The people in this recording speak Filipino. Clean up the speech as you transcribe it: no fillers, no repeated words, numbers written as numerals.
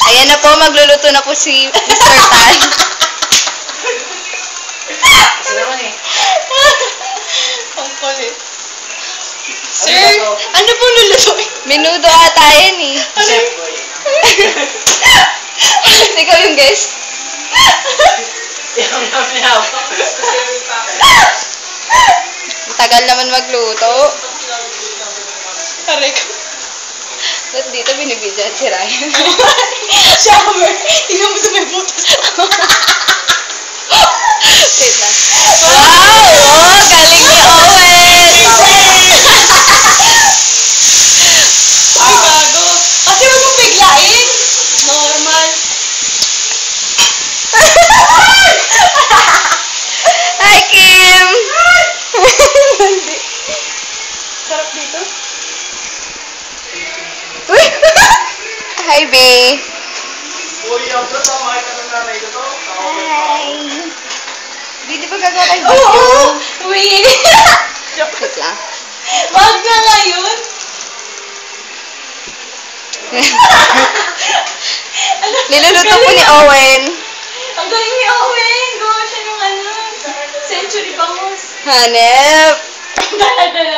Ayan na po, magluluto na po si Mr. Tan. Kasi naman eh. Ang kulit. Sir, ano po lulutuin? Menudo ata yan eh. Chef boy. Ikaw yung guest. Yung naminaw. Tagal naman magluto. Aray ko. Ba't dito binibidyan si Ryan? Shower! Tingnan mo sa may butas. Wait lang. Wow! Oh, galing ni Owen! Ay, gago. Kasi huwag mong biglain. Normal. Hi, Kim! Sarap dito. Uy! Hi, Bey! Uy, yung bro, tama ka ng nanay ko to. Hi! Di ba gagawa tayo Oo! video? Wait! Wait lang. Wag na ngayon. Niluluto po ni Owen. Ang galing ni Owen. Gawa siya ng ano. Century bangus. Hanep! Dala-dala.